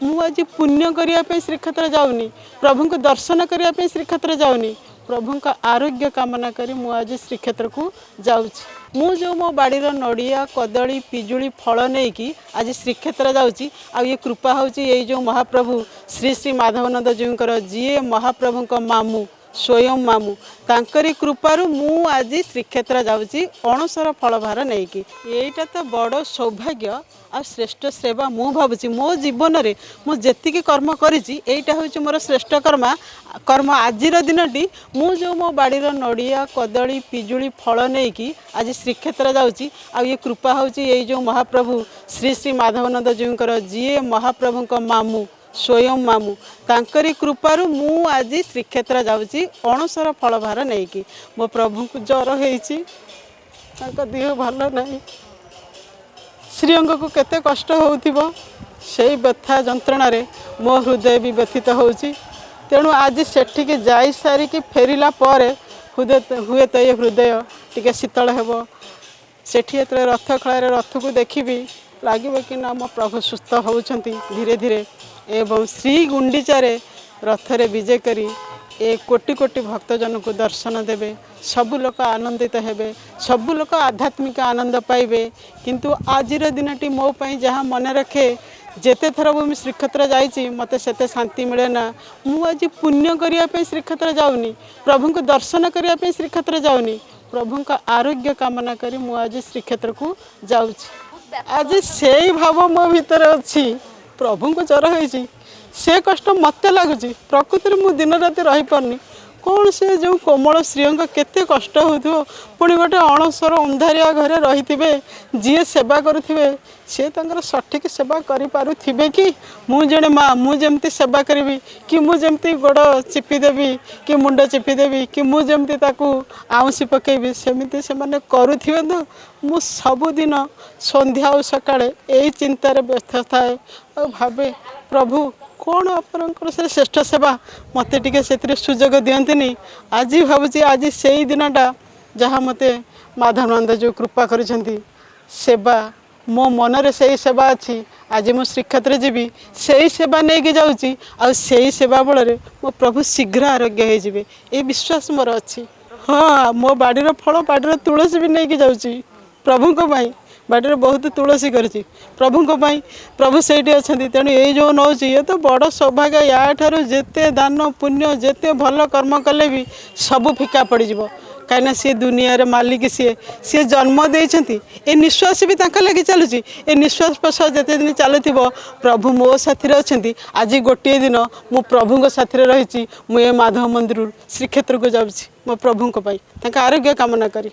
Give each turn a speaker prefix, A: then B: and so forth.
A: मु आज पुण्य करने श्रीक्षेत्र जाऊनी प्रभु को दर्शन करने श्रीक्षेत्र जाऊनी प्रभु का आरोग्य कामना करी मु आज श्रीक्षेत्र को जाऊँगी मु जो मो बाड़ी नड़िया कदली पिजुली फल नहीं कि आज श्रीक्षेत्र जाऊँगी आ ये कृपा होची ये जो महाप्रभु श्री श्री माधवानंद जीकर जी महाप्रभु मामू स्वयं मामू तांकरी कृपारू मु आज श्रीक्षेत्र जाऊँगी अणसर फल भार नहीं कि यहीटा तो बड़ सौभाग्य आ श्रेष्ठ सेवा मु भावुची मो जीवन में मुझे कर्म करीटा हूँ मोर श्रेष्ठ कर्म आज दिन मु जो मो बाड़ी नड़िया कदली पिजुली फल नहीं कि आज श्रीक्षेत्र जाऊँगी आ ये कृपा होची ये जो महाप्रभु श्री श्री माधवानंद जीकर जी महाप्रभु मामू स्वयं मामू तांकरी कृपारू मु आज श्रीक्षेत्र जाऊँगी अणसर फल भार नहीं कि मो प्रभु को ज्वर हो देह भल नहीं श्रीअंग को केते कष्ट हो से व्यथा जंत्रणा रे मो हृदय भी व्यथित होची तेणु आज सेठिके जाई सारिकी फेरिला परे हुए तो ये हृदय टिके शीतल हेबो सेठी एतले रथ खଳାରେ रथ को देखिबी लागिबो कि ना मो प्रभु सुस्थ होउछंती धीरे धीरे एवं श्री गुंडीचारे रथरे विजय करी ए कोटि कोटि भक्तजन को दर्शन देवे सबु लोक आनंदित हेबे सबु लोक आध्यात्मिक आनंद पाइबे किंतु आजिर दिनटी मो पई जहाँ मन रखे जेते थर भी श्रीक्षेत्र जाइए मत से शांति मिले ना मु आज पुण्य करने श्रीक्षेत्र जाऊनी प्रभु को दर्शन करने श्रीक्षेत्र जाऊनी प्रभु का आरोग्य कामना करी मु आज श्रीक्षेत्र को जाऊँगी आज से भाव मो भीतर अच्छी प्रभु को ज्वर हो से कष्ट मत लगुच प्रकृति में दिन राति रही पारनी कौन से जो कोमल श्रीअंग केते कष्ट हो पुणी गोटे अणसर अंधारिया घरे रही जी सेवा करुवे सी सठिक सेवा करें कि मु जड़े माँ मुझे सेवा करी कि मुझे गोड़ चिपीदेवी कि मुंड चिपीदेवी कि मुझे आउँसी पकेबी सेमती से करुवे तो मु सबुदिन संध्या और सका यही चिंतार व्यस्त थाए भावे प्रभु कौन आपणकर से श्रेष्ठ सेवा मत टे से सुजोग दिंतनी आज भावुँ आज से ही दिनटा जहाँ मत माधवानंद जो कृपा कर सेवा मो मनरे से ही सेवा अच्छी आज मु श्रीक्षेत्र जीवी से ही सेवा नहीं कि जाऊँगी आ से ही सेवा बल मो प्रभु शीघ्र आरोग्य हो ये विश्वास मोर अच्छी हाँ मो बाड़ीर फल बाड़ीर तुलसी भी नहीं कि जाऊँगी प्रभु को बाड़ी बहुत तुलसी करी प्रभु को प्रभु से अच्छा तेणु ये जो नौ ये तो बड़ सौभाग्य या जिते दान पुण्य जिते भल कर्म कले भी सब फिका पड़ज कहीं सी दुनिया रे मालिक सी जन्म देती ए निश्वास भी लगे चलुची ए निश्वास प्रश्वास जिते दिन चलुव प्रभु मो साथी अच्छा आज गोटे दिन मु प्रभु साथी रही मुझे माधव मंदिर श्रीक्षेत्र को जाऊँगी मो प्रभु आरोग्य कामना करी।